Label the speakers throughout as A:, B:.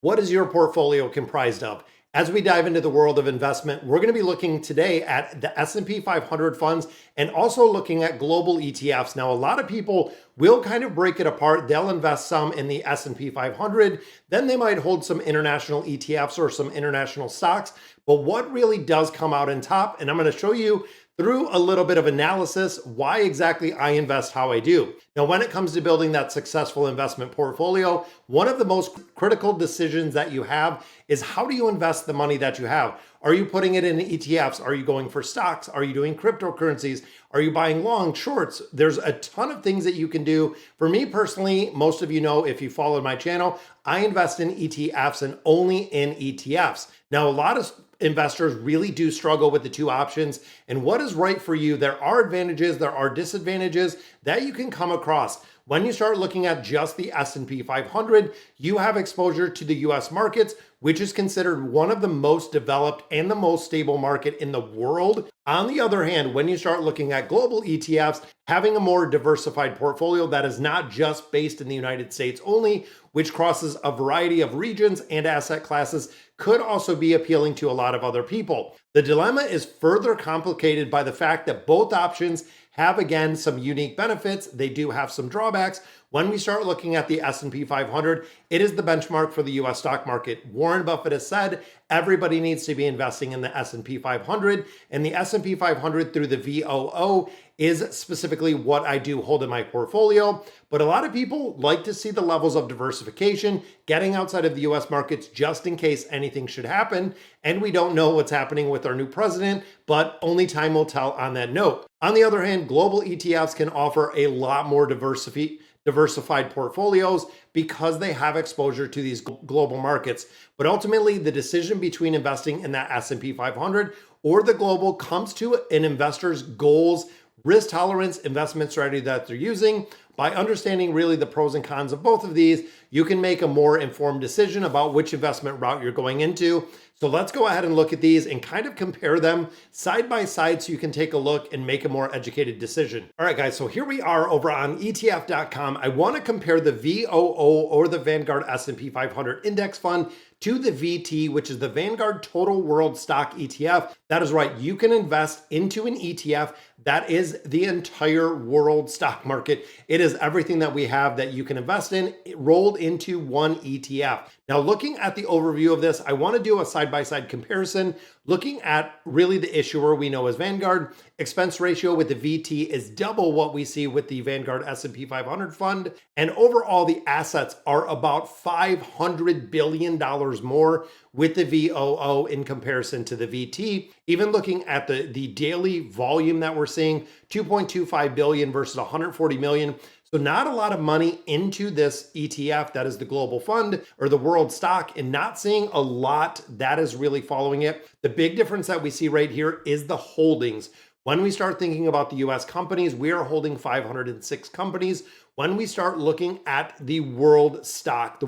A: What is your portfolio comprised of? As we dive into the world of investment, we're going to be looking today at the S&P 500 funds and also looking at global ETFs. Now, a lot of people will kind of break it apart. They'll invest some in the S&P 500, then they might hold some international ETFs or some international stocks. But what really does come out on top, and I'm going to show you through a little bit of analysis why exactly I invest how I do. Now, when it comes to building that successful investment portfolio, one of the most critical decisions that you have is how do you invest the money that you have? Are you putting it in ETFs? Are you going for stocks? Are you doing cryptocurrencies? Are you buying long, shorts? There's a ton of things that you can do. For me personally, most of you know if you follow my channel, I invest in ETFs and only in ETFs. Now, a lot of investors really do struggle with the two options and what is right for you. There are advantages, there are disadvantages that you can come across. When you start looking at just the S&P 500, you have exposure to the US markets, which is considered one of the most developed and the most stable market in the world. On the other hand, when you start looking at global ETFs, having a more diversified portfolio that is not just based in the United States only, which crosses a variety of regions and asset classes, could also be appealing to a lot of other people. The dilemma is further complicated by the fact that both options have, again, some unique benefits. They do have some drawbacks. When we start looking at the S&P 500, it is the benchmark for the US stock market. Warren Buffett has said everybody needs to be investing in the S&P 500, and the S&P 500 through the VOO is specifically what I do hold in my portfolio. But a lot of people like to see the levels of diversification, getting outside of the US markets just in case anything should happen. And we don't know what's happening with our new president, but only time will tell on that note. On the other hand, global ETFs can offer a lot more diversified portfolios because they have exposure to these global markets. But ultimately, the decision between investing in that S&P 500 or the global comes to an investor's goals, risk tolerance, investment strategy that they're using. By understanding really the pros and cons of both of these, you can make a more informed decision about which investment route you're going into. So let's go ahead and look at these and kind of compare them side by side so you can take a look and make a more educated decision. All right, guys, so here we are over on ETF.com. I want to compare the VOO or the Vanguard S&P 500 Index Fund to the VT, which is the Vanguard Total World Stock ETF. That is right, you can invest into an ETF that is the entire world stock market. It is everything that we have that you can invest in rolled into one ETF. Now, looking at the overview of this, I want to do a side-by-side comparison, looking at really the issuer we know as Vanguard. Expense ratio with the VT is double what we see with the Vanguard S&P 500 fund. And overall, the assets are about $500 billion more with the VOO in comparison to the VT. Even looking at the daily volume that we're seeing, 2.25 billion versus 140 million. So not a lot of money into this ETF that is the global fund or the world stock, and not seeing a lot that is really following it. The big difference that we see right here is the holdings. When we start thinking about the US companies, we are holding 506 companies. When we start looking at the world stock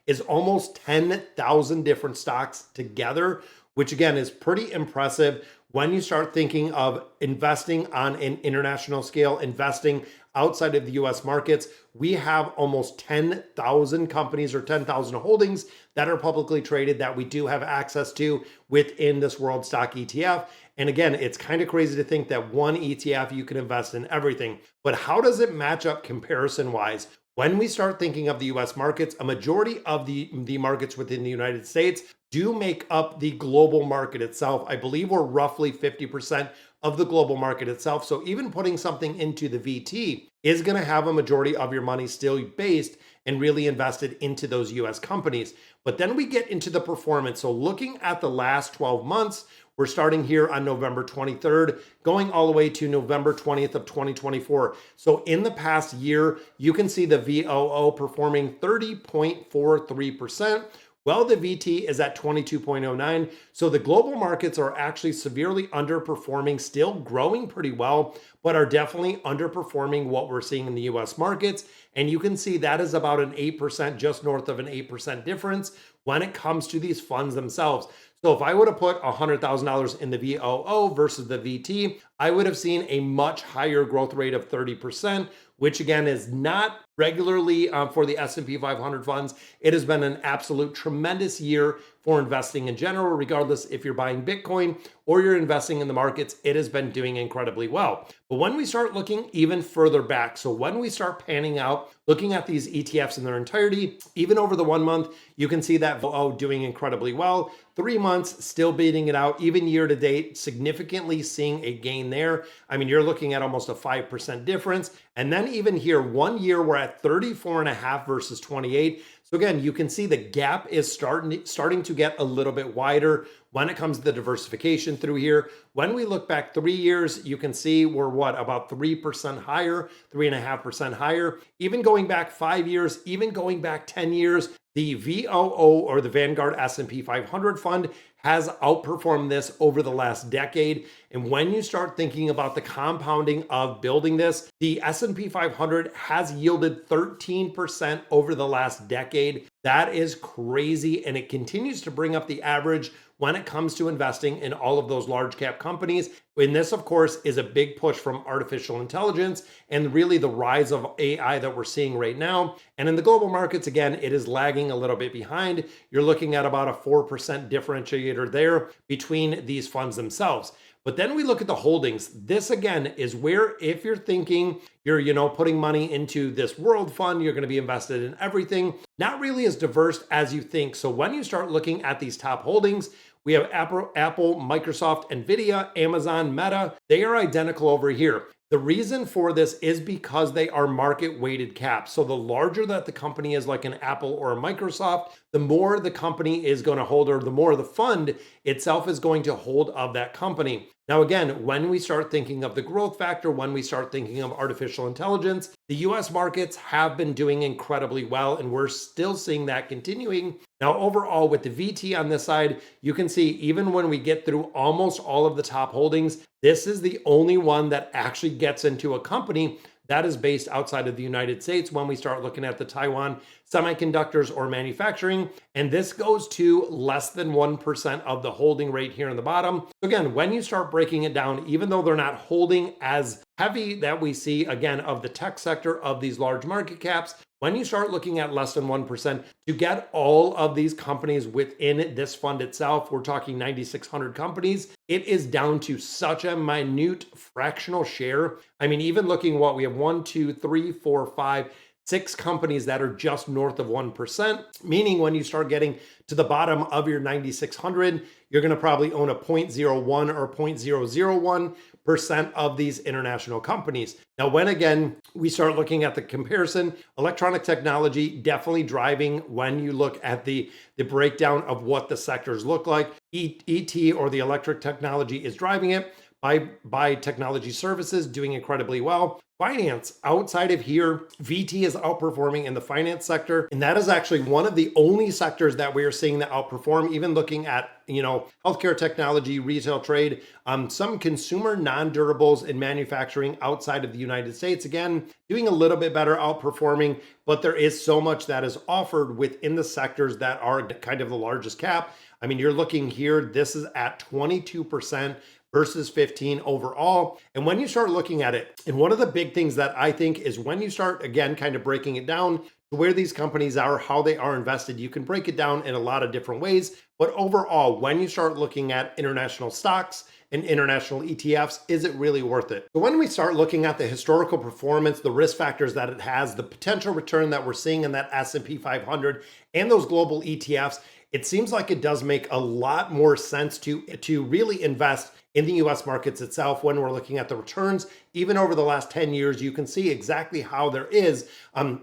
A: is almost 10,000 different stocks together, which again is pretty impressive. When you start thinking of investing on an international scale, investing outside of the US markets, we have almost 10,000 companies or 10,000 holdings that are publicly traded that we do have access to within this world stock ETF. And again, it's kind of crazy to think that one ETF you can invest in everything. But how does it match up comparison wise? When we start thinking of the US markets, a majority of the markets within the United States do make up the global market itself. I believe we're roughly 50% of the global market itself. So even putting something into the VT is going to have a majority of your money still based and really invested into those US companies. But then we get into the performance. So looking at the last 12 months, we're starting here on November 23rd, going all the way to November 20th of 2024. So in the past year, you can see the VOO performing 30.43%. Well, the VT is at 22.09. So the global markets are actually severely underperforming, still growing pretty well, but are definitely underperforming what we're seeing in the US markets. And you can see that is about an 8%, just north of an 8% difference when it comes to these funds themselves. So if I would have put $100,000 in the VOO versus the VT, I would have seen a much higher growth rate of 30%, which again is not regularly for the S&P 500 funds. It has been an absolute tremendous year for investing in general, regardless if you're buying Bitcoin or you're investing in the markets. It has been doing incredibly well. But when we start looking even further back, so when we start panning out, looking at these ETFs in their entirety, even over the 1 month, you can see that VOO doing incredibly well. 3 months still beating it out, even year to date, significantly seeing a gain there. I mean, you're looking at almost a 5% difference. And then even here, 1 year, we're at 34.5 versus 28. So again, you can see the gap is starting to get a little bit wider when it comes to the diversification through here. When we look back 3 years, you can see we're about 3% higher, 3.5% higher. Even going back 5 years, even going back 10 years, the VOO or the Vanguard S&P 500 fund has outperformed this over the last decade. And when you start thinking about the compounding of building this, the S&P 500 has yielded 13% over the last decade. That is crazy. And it continues to bring up the average when it comes to investing in all of those large cap companies. And this, of course, is a big push from artificial intelligence and really the rise of AI that we're seeing right now. And in the global markets, again, it is lagging a little bit behind. You're looking at about a 4% differentiator there between these funds themselves. But then we look at the holdings. This again is where if you're thinking you're putting money into this world fund, you're going to be invested in everything, not really as diverse as you think. So when you start looking at these top holdings, we have Apple, Microsoft, Nvidia, Amazon, Meta. They are identical over here. The reason for this is because they are market weighted caps. So the larger that the company is, like an Apple or a Microsoft, the more the company is going to hold, or the more the fund itself is going to hold of that company. Now, again, when we start thinking of the growth factor, when we start thinking of artificial intelligence, the US markets have been doing incredibly well, and we're still seeing that continuing. Now, overall, with the VT on this side, you can see even when we get through almost all of the top holdings, this is the only one that actually gets into a company that is based outside of the United States when we start looking at the Taiwan semiconductors or manufacturing. And this goes to less than 1% of the holding rate here in the bottom. Again, when you start breaking it down, even though they're not holding as heavy that we see, again, of the tech sector of these large market caps, when you start looking at less than 1%, to get all of these companies within this fund itself, we're talking 9,600 companies, it is down to such a minute fractional share. I mean, even looking what we have 1, 2, 3, 4, 5, 6 companies that are just north of 1%, meaning when you start getting to the bottom of your 9,600, you're going to probably own a 0.01 or 0.001% of these international companies. Now, when again, we start looking at the comparison, electronic technology definitely driving when you look at the breakdown of what the sectors look like. ET or the electric technology is driving it. By technology services doing incredibly well. Finance, outside of here, VT is outperforming in the finance sector. And that is actually one of the only sectors that we are seeing that outperform, even looking at, healthcare technology, retail trade, some consumer non-durables and manufacturing outside of the United States, again, doing a little bit better, outperforming, but there is so much that is offered within the sectors that are kind of the largest cap. I mean, you're looking here, this is at 22%. Versus 15 overall. And when you start looking at it, and one of the big things that I think is when you start, again, kind of breaking it down to where these companies are, how they are invested, you can break it down in a lot of different ways. But overall, when you start looking at international stocks and international ETFs, is it really worth it? So when we start looking at the historical performance, the risk factors that it has, the potential return that we're seeing in that S&P 500 and those global ETFs, it seems like it does make a lot more sense to really invest in the US markets itself. When we're looking at the returns, even over the last 10 years, you can see exactly how there is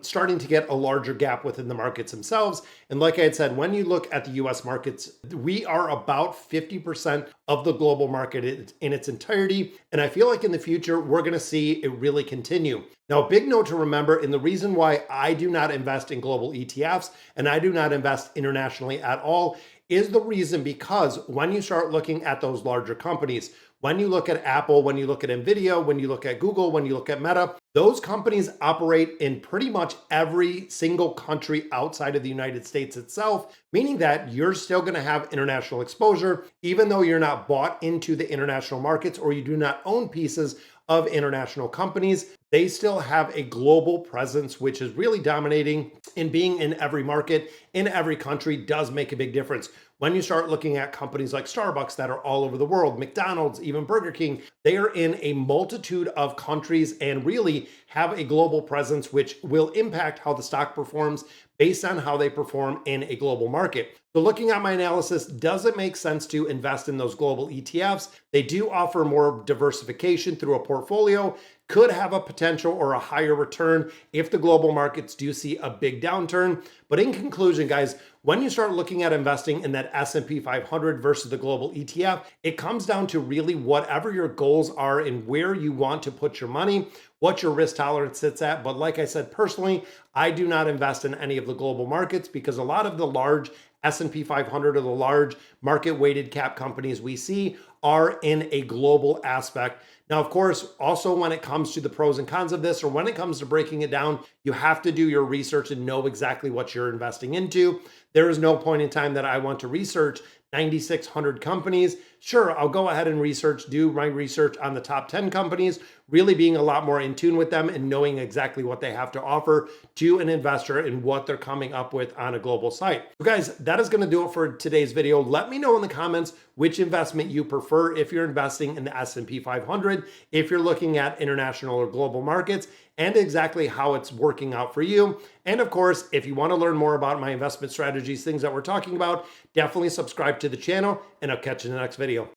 A: starting to get a larger gap within the markets themselves. And like I had said, when you look at the US markets, we are about 50% of the global market in its entirety. And I feel like in the future, we're going to see it really continue. Now, a big note to remember, and the reason why I do not invest in global ETFs and I do not invest internationally at all is the reason because when you start looking at those larger companies, when you look at Apple, when you look at Nvidia, when you look at Google, when you look at Meta, those companies operate in pretty much every single country outside of the United States itself, meaning that you're still going to have international exposure, even though you're not bought into the international markets or you do not own pieces of international companies. They still have a global presence, which is really dominating, and being in every market, in every country does make a big difference. When you start looking at companies like Starbucks that are all over the world, McDonald's, even Burger King, they are in a multitude of countries and really have a global presence, which will impact how the stock performs based on how they perform in a global market. So looking at my analysis, does it make sense to invest in those global ETFs? They do offer more diversification through a portfolio, could have a potential or a higher return if the global markets do see a big downturn. But in conclusion, guys, when you start looking at investing in that S&P 500 versus the global ETF, it comes down to really whatever your goals are and where you want to put your money, what your risk tolerance sits at. But like I said, personally, I do not invest in any of the global markets because a lot of the large S&P 500 or the large market weighted cap companies we see are in a global aspect. Now, of course, also when it comes to the pros and cons of this, or when it comes to breaking it down, you have to do your research and know exactly what you're investing into. There is no point in time that I want to research 9,600 companies. Sure, I'll go ahead and do my research on the top 10 companies, really being a lot more in tune with them and knowing exactly what they have to offer to an investor and what they're coming up with on a global site. So guys, that is going to do it for today's video. Let me know in the comments which investment you prefer if you're investing in the S&P 500, if you're looking at international or global markets, and exactly how it's working out for you. And of course, if you want to learn more about my investment strategies, things that we're talking about, definitely subscribe to the channel, and I'll catch you in the next video.